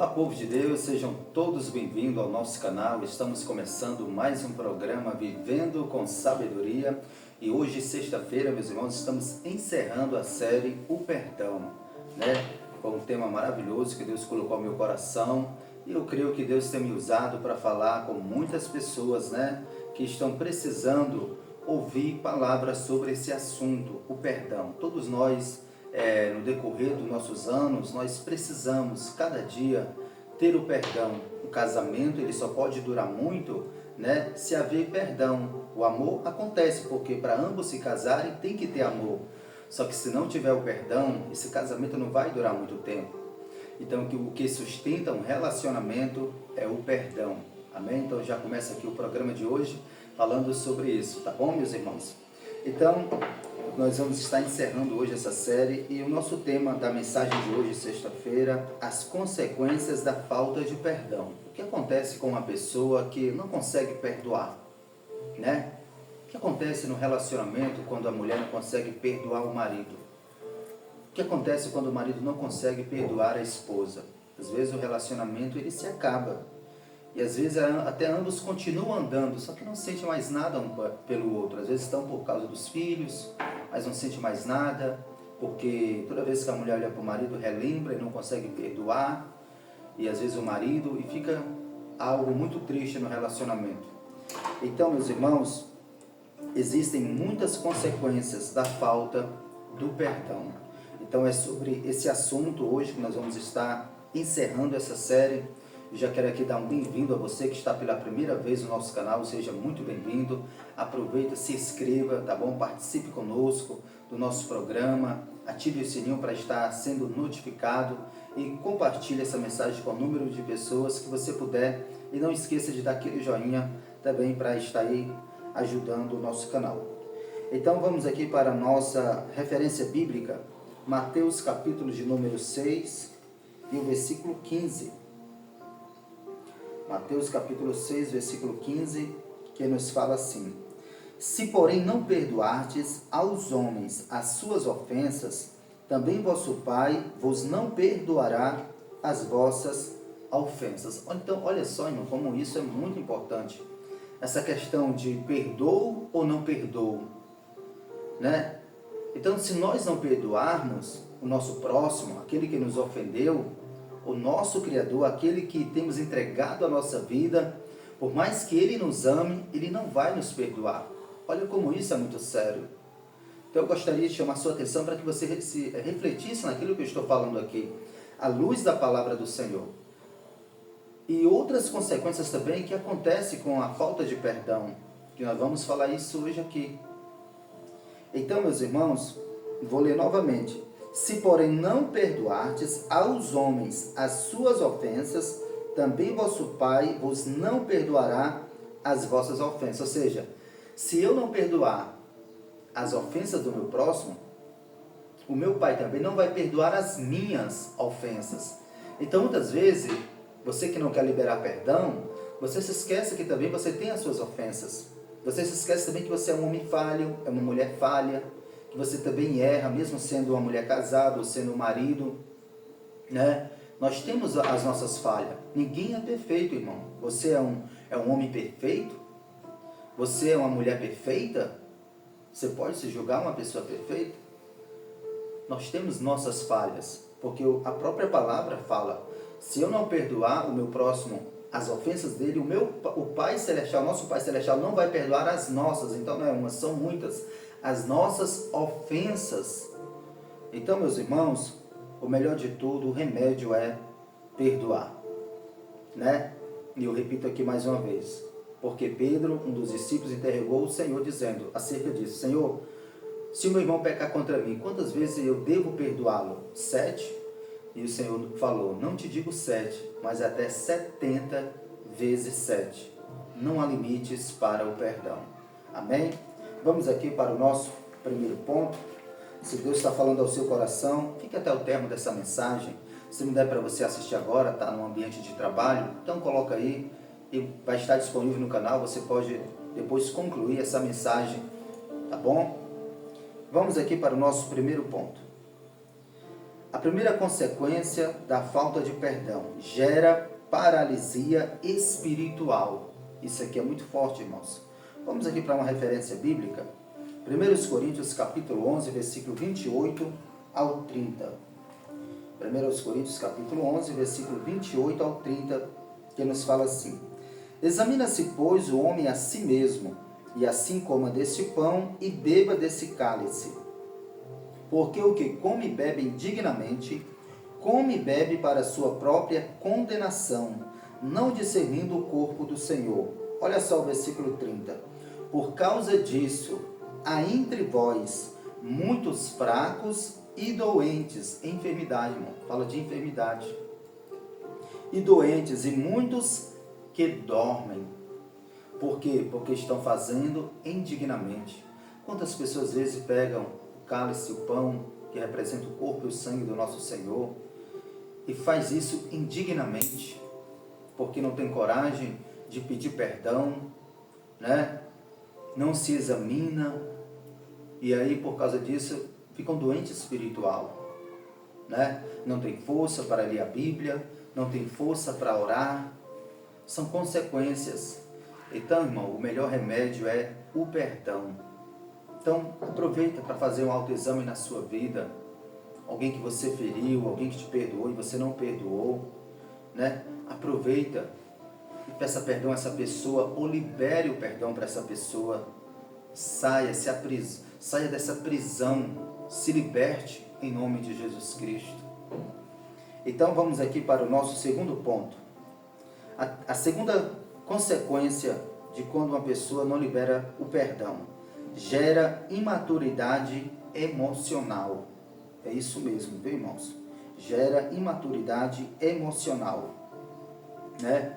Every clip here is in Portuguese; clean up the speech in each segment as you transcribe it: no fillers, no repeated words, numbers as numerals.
Olá, povo de Deus, sejam todos bem-vindos ao nosso canal. Estamos começando mais um programa Vivendo com Sabedoria e hoje, sexta-feira, meus irmãos, estamos encerrando a série O Perdão, né? Foi um tema maravilhoso que Deus colocou ao meu coração e eu creio que Deus tem me usado para falar com muitas pessoas, né, que estão precisando ouvir palavras sobre esse assunto, o perdão. Todos nós, no decorrer dos nossos anos, nós precisamos cada dia ter o perdão. O casamento ele só pode durar muito, né, se haver perdão. O amor acontece porque para ambos se casarem tem que ter amor. Só que se não tiver o perdão, esse casamento não vai durar muito tempo. Então o que sustenta um relacionamento é o perdão. Amém? Então já começa aqui o programa de hoje falando sobre isso, tá bom, meus irmãos? Então, nós vamos estar encerrando hoje essa série e o nosso tema da mensagem de hoje, sexta-feira, as consequências da falta de perdão. O que acontece com uma pessoa que não consegue perdoar, né? O que acontece no relacionamento quando a mulher não consegue perdoar o marido? O que acontece quando o marido não consegue perdoar a esposa? Às vezes o relacionamento ele se acaba. E às vezes até ambos continuam andando, só que não sentem mais nada um pelo outro. Às vezes estão por causa dos filhos, mas não sentem mais nada, porque toda vez que a mulher olha para o marido, relembra e não consegue perdoar. E às vezes o marido, e fica algo muito triste no relacionamento. Então, meus irmãos, existem muitas consequências da falta do perdão. Então é sobre esse assunto hoje que nós vamos estar encerrando essa série. Eu já quero aqui dar um bem-vindo a você que está pela primeira vez no nosso canal, seja muito bem-vindo. Aproveita, se inscreva, tá bom? Participe conosco do nosso programa, ative o sininho para estar sendo notificado e compartilhe essa mensagem com o número de pessoas que você puder. E não esqueça de dar aquele joinha também para estar aí ajudando o nosso canal. Então vamos aqui para a nossa referência bíblica, Mateus capítulo de número 6 e o versículo 15. Mateus capítulo 6, versículo 15, que nos fala assim: Se porém não perdoardes aos homens as suas ofensas, também vosso Pai vos não perdoará as vossas ofensas. Então, olha só, irmão, como isso é muito importante. Essa questão de perdoo ou não perdoo, né? Então, se nós não perdoarmos o nosso próximo, aquele que nos ofendeu, o nosso Criador, aquele que temos entregado a nossa vida, por mais que Ele nos ame, Ele não vai nos perdoar. Olha como isso é muito sério. Então eu gostaria de chamar a sua atenção para que você refletisse naquilo que eu estou falando aqui, à luz da palavra do Senhor. E outras consequências também que acontecem com a falta de perdão, que nós vamos falar isso hoje aqui. Então, meus irmãos, vou ler novamente. Se, porém, não perdoardes aos homens as suas ofensas, também vosso Pai vos não perdoará as vossas ofensas. Ou seja, se eu não perdoar as ofensas do meu próximo, o meu Pai também não vai perdoar as minhas ofensas. Então, muitas vezes, você que não quer liberar perdão, você se esquece que também você tem as suas ofensas. Você se esquece também que você é um homem falho, é uma mulher falha, que você também erra, mesmo sendo uma mulher casada ou sendo um marido, né? Nós temos as nossas falhas. Ninguém é perfeito, irmão. Você é um homem perfeito? Você é uma mulher perfeita? Você pode se julgar uma pessoa perfeita? Nós temos nossas falhas, porque a própria palavra fala: se eu não perdoar o meu próximo as ofensas dele, o Pai Celestial, nosso Pai Celestial, não vai perdoar as nossas. Então não é uma, são muitas. As nossas ofensas. Então, meus irmãos, o melhor de tudo, o remédio é perdoar, né? E eu repito aqui mais uma vez, porque Pedro, um dos discípulos, interrogou o Senhor dizendo acerca disso: Senhor, se o meu irmão pecar contra mim, quantas vezes eu devo perdoá-lo? 7? E o Senhor falou: não te digo 7, mas até 70 vezes 7. Não há limites para o perdão. Amém? Vamos aqui para o nosso primeiro ponto. Se Deus está falando ao seu coração, fique até o termo dessa mensagem. Se não der para você assistir agora, está no ambiente de trabalho, então coloca aí e vai estar disponível no canal. Você pode depois concluir essa mensagem, tá bom? Vamos aqui para o nosso primeiro ponto. A primeira consequência da falta de perdão gera paralisia espiritual. Isso aqui é muito forte, irmãos. Vamos aqui para uma referência bíblica. 1 Coríntios capítulo 11, versículo 28 ao 30. 1 Coríntios capítulo 11, versículo 28 ao 30, que nos fala assim: Examina-se, pois, o homem a si mesmo, e assim coma desse pão e beba desse cálice. Porque o que come e bebe indignamente, come e bebe para sua própria condenação, não discernindo o corpo do Senhor. Olha só o versículo 30. Por causa disso, há entre vós muitos fracos e doentes, enfermidade, irmão, fala de enfermidade, e doentes, e muitos que dormem. Por quê? Porque estão fazendo indignamente. Quantas pessoas às vezes pegam o cálice, o pão, que representa o corpo e o sangue do nosso Senhor, e faz isso indignamente, porque não tem coragem de pedir perdão, né? Não se examina, e aí por causa disso ficam doentes espiritual, né? Não tem força para ler a Bíblia, não tem força para orar. São consequências. Então, irmão, o melhor remédio é o perdão. Então, aproveita para fazer um autoexame na sua vida. Alguém que você feriu, alguém que te perdoou e você não perdoou, né? Aproveita e peça perdão a essa pessoa, ou libere o perdão para essa pessoa. Saia dessa prisão, se liberte em nome de Jesus Cristo. Então vamos aqui para o nosso segundo ponto. A segunda consequência de quando uma pessoa não libera o perdão, gera imaturidade emocional. É isso mesmo, viu, irmãos? Gera imaturidade emocional, né?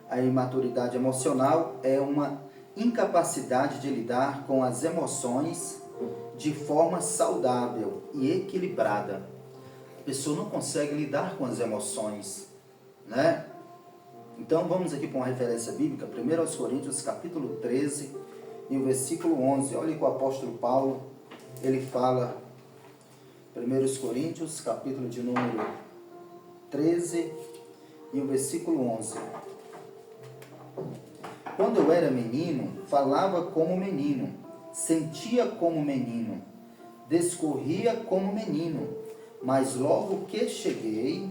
A imaturidade emocional é uma incapacidade de lidar com as emoções de forma saudável e equilibrada. A pessoa não consegue lidar com as emoções, né? Então vamos aqui para uma referência bíblica, 1 Coríntios capítulo 13 e o versículo 11. Olha que o apóstolo Paulo, ele fala, 1 Coríntios capítulo de número 13 e o versículo 11. Quando eu era menino, falava como menino, sentia como menino, discorria como menino, mas logo que cheguei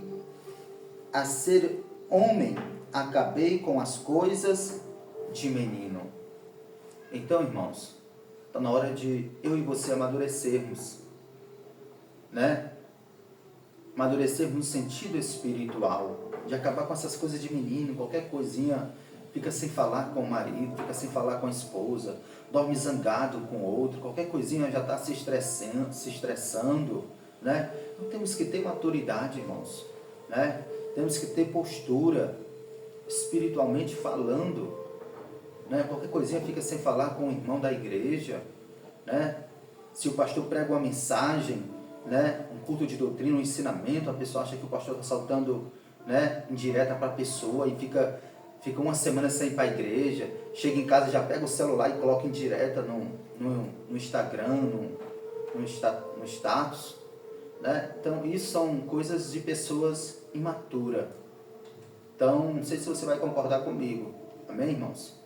a ser homem, acabei com as coisas de menino. Então, irmãos, está na hora de eu e você amadurecermos, né? Amadurecermos no sentido espiritual, de acabar com essas coisas de menino, qualquer coisinha, fica sem falar com o marido, fica sem falar com a esposa, dorme zangado com o outro, qualquer coisinha já está se estressando, né? Então temos que ter maturidade, irmãos, né? Temos que ter postura, espiritualmente falando, né? Qualquer coisinha fica sem falar com o irmão da igreja, né? Se o pastor prega uma mensagem, né? Um culto de doutrina, um ensinamento, a pessoa acha que o pastor está saltando, né? Indireta para a pessoa e fica uma semana sem ir para a igreja, chega em casa, já pega o celular e coloca em direta no Instagram, no status, né? Então isso são coisas de pessoas imaturas. Então, não sei se você vai concordar comigo, amém, irmãos?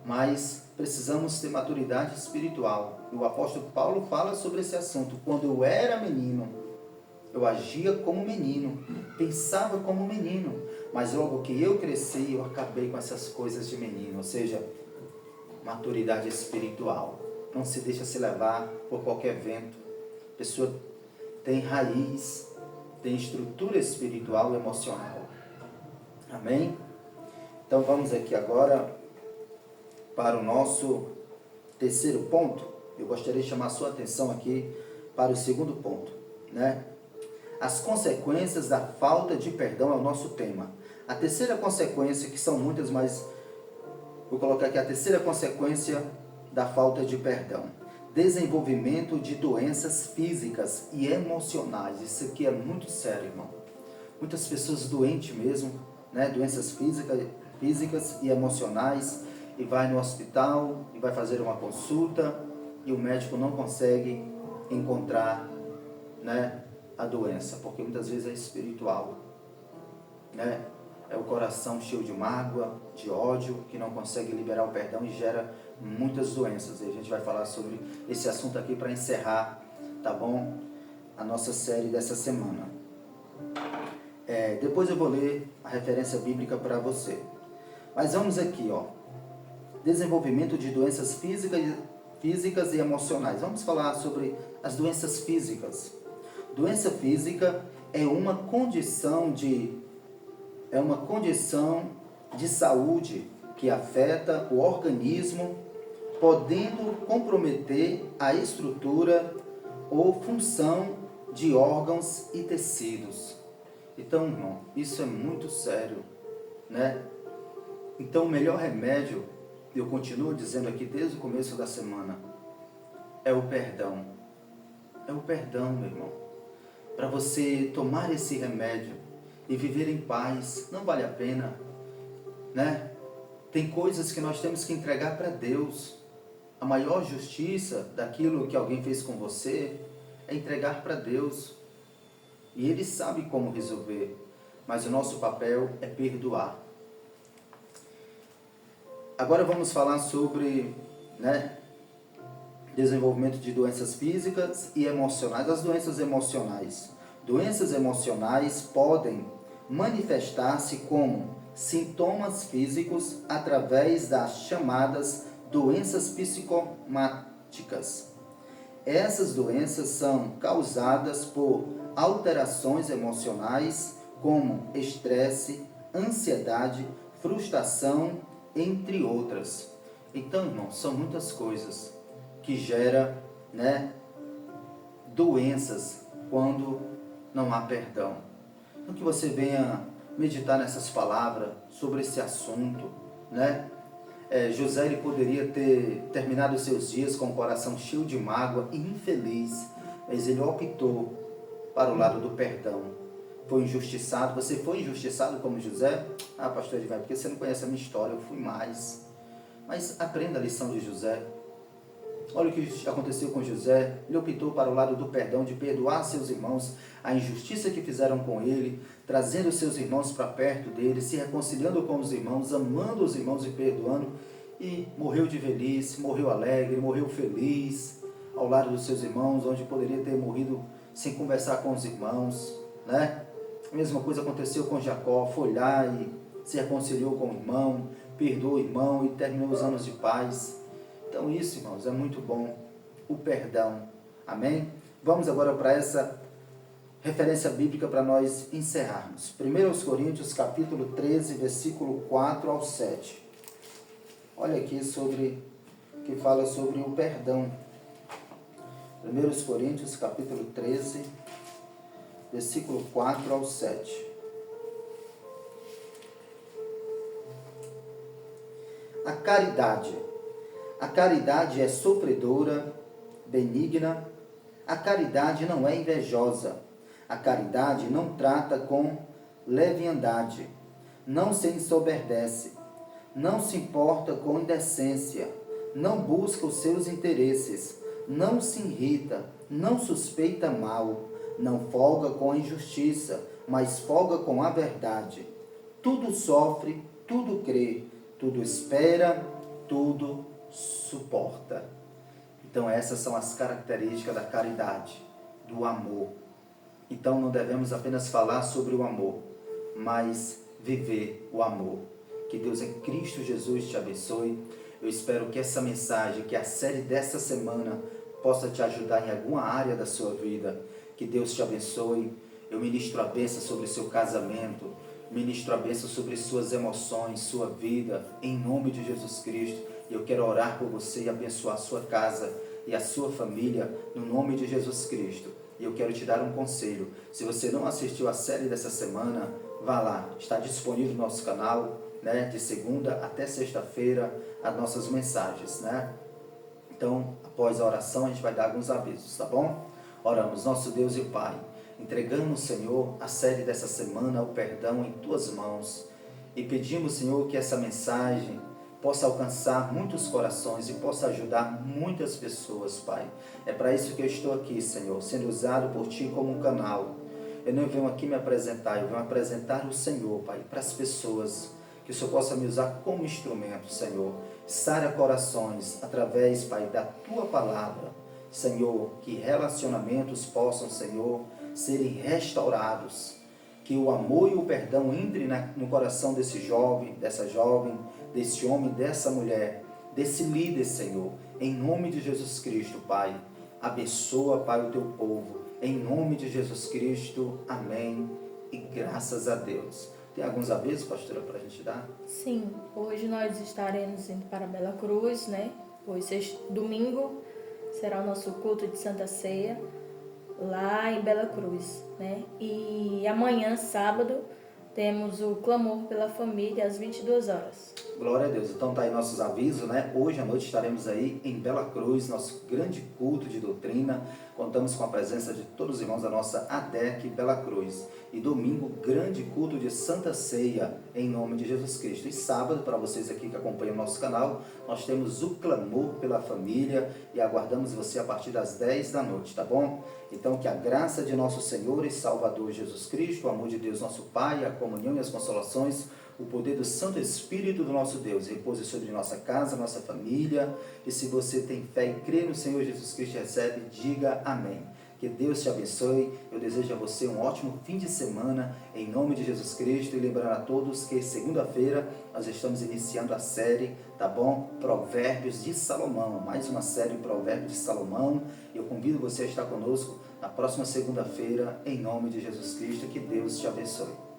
Mas precisamos ter maturidade espiritual. E o apóstolo Paulo fala sobre esse assunto. Quando eu era menino, eu agia como menino, pensava como menino, mas logo que eu cresci, eu acabei com essas coisas de menino, ou seja, maturidade espiritual. Não se deixa se levar por qualquer vento. A pessoa tem raiz, tem estrutura espiritual e emocional. Amém? Então vamos aqui agora para o nosso terceiro ponto. Eu gostaria de chamar a sua atenção aqui para o segundo ponto, né? As consequências da falta de perdão é o nosso tema. A terceira consequência, que são muitas, mas vou colocar aqui a terceira consequência da falta de perdão: desenvolvimento de doenças físicas e emocionais. Isso aqui é muito sério, irmão. Muitas pessoas doentes mesmo, né? Doenças físicas e emocionais, e vai no hospital e vai fazer uma consulta e o médico não consegue encontrar, né, a doença, porque muitas vezes é espiritual, né? É o coração cheio de mágoa, de ódio, que não consegue liberar o perdão e gera muitas doenças. E a gente vai falar sobre esse assunto aqui para encerrar, tá bom? A nossa série dessa semana. Depois eu vou ler a referência bíblica para você. Mas vamos aqui, ó. Desenvolvimento de doenças físicas e emocionais. Vamos falar sobre as doenças físicas. Doença física é uma condição de saúde que afeta o organismo, podendo comprometer a estrutura ou função de órgãos e tecidos. Então, irmão, isso é muito sério, né? Então, o melhor remédio, eu continuo dizendo aqui desde o começo da semana, é o perdão. É o perdão, meu irmão. Para você tomar esse remédio e viver em paz, não vale a pena, né? Tem coisas que nós temos que entregar para Deus. A maior justiça daquilo que alguém fez com você é entregar para Deus. E Ele sabe como resolver, mas o nosso papel é perdoar. Agora vamos falar sobre, né, desenvolvimento de doenças físicas e emocionais. As doenças emocionais. Doenças emocionais podem manifestar-se como sintomas físicos através das chamadas doenças psicomáticas. Essas doenças são causadas por alterações emocionais como estresse, ansiedade, frustração, entre outras. Então, irmãos, são muitas coisas que geram, né, doenças quando não há perdão. Então, que você venha meditar nessas palavras sobre esse assunto, né? José, ele poderia ter terminado os seus dias com o coração cheio de mágoa e infeliz, mas ele optou para o lado do perdão. Foi injustiçado. Você foi injustiçado como José? Ah, pastor Edgar, porque você não conhece a minha história, eu fui mais. Mas aprenda a lição de José. Olha o que aconteceu com José. Ele optou para o lado do perdão, de perdoar seus irmãos, a injustiça que fizeram com ele, trazendo seus irmãos para perto dele, se reconciliando com os irmãos, amando os irmãos e perdoando. E morreu de velhice, morreu alegre, morreu feliz, ao lado dos seus irmãos, onde poderia ter morrido sem conversar com os irmãos, né? A mesma coisa aconteceu com Jacó. Foi lá e se reconciliou com o irmão, perdoou o irmão e terminou os anos de paz. Então isso, irmãos, é muito bom, o perdão. Amém? Vamos agora para essa referência bíblica para nós encerrarmos. 1 Coríntios capítulo 13, versículo 4 ao 7. Olha aqui que fala sobre o perdão. 1 Coríntios capítulo 13, versículo 4 ao 7. A caridade. A caridade é sofredora, benigna. A caridade não é invejosa. A caridade não trata com leviandade. Não se ensoberbece. Não se importa com indecência. Não busca os seus interesses. Não se irrita. Não suspeita mal. Não folga com a injustiça, mas folga com a verdade. Tudo sofre, tudo crê, tudo espera, tudo suporta. Então essas são as características da caridade, do amor. Então não devemos apenas falar sobre o amor, mas viver o amor. Que Deus em Cristo Jesus te abençoe. Eu espero que essa mensagem, que a série dessa semana possa te ajudar em alguma área da sua vida. Que Deus te abençoe. Eu ministro a bênção sobre o seu casamento, ministro a bênção sobre suas emoções, sua vida, em nome de Jesus Cristo. Eu quero orar por você e abençoar a sua casa e a sua família, no nome de Jesus Cristo. E eu quero te dar um conselho. Se você não assistiu a série dessa semana, vá lá. Está disponível no nosso canal, né? De segunda até sexta-feira, as nossas mensagens, né? Então, após a oração, a gente vai dar alguns avisos, tá bom? Oramos. Nosso Deus e Pai, entregamos, Senhor, a série dessa semana, o perdão, em Tuas mãos. E pedimos, Senhor, que essa mensagem possa alcançar muitos corações e possa ajudar muitas pessoas, Pai. É para isso que eu estou aqui, Senhor, sendo usado por Ti como um canal. Eu não venho aqui me apresentar, eu venho apresentar o Senhor, Pai, para as pessoas, que o Senhor possa me usar como instrumento, Senhor. Sara corações através, Pai, da Tua palavra, Senhor, que relacionamentos possam, Senhor, serem restaurados, que o amor e o perdão entre no coração desse jovem, dessa jovem, desse homem, dessa mulher, desse líder, Senhor, em nome de Jesus Cristo, Pai. Abençoa, Pai, o Teu povo, em nome de Jesus Cristo, amém, e graças a Deus. Tem alguns avisos, pastora, para a gente dar? Sim, hoje nós estaremos indo para Bela Cruz, né? Hoje, domingo, será o nosso culto de Santa Ceia, lá em Bela Cruz, né? E amanhã, sábado, temos o clamor pela família às 22 horas. Glória a Deus. Então tá aí nossos avisos, né? Hoje à noite estaremos aí em Bela Cruz, nosso grande culto de doutrina. Contamos com a presença de todos os irmãos da nossa ADEC Bela Cruz. E domingo, grande culto de Santa Ceia, em nome de Jesus Cristo. E sábado, para vocês aqui que acompanham o nosso canal, nós temos o clamor pela família e aguardamos você a partir das 10 da noite, tá bom? Então que a graça de nosso Senhor e Salvador Jesus Cristo, o amor de Deus nosso Pai, a comunhão e as consolações, o poder do Santo Espírito do nosso Deus repouse sobre nossa casa, nossa família. E se você tem fé e crê no Senhor Jesus Cristo, recebe, diga amém. Que Deus te abençoe. Eu desejo a você um ótimo fim de semana, em nome de Jesus Cristo. E lembrando a todos que segunda-feira nós estamos iniciando a série, tá bom? Provérbios de Salomão. Mais uma série Provérbios de Salomão. Eu convido você a estar conosco na próxima segunda-feira, em nome de Jesus Cristo. Que Deus te abençoe.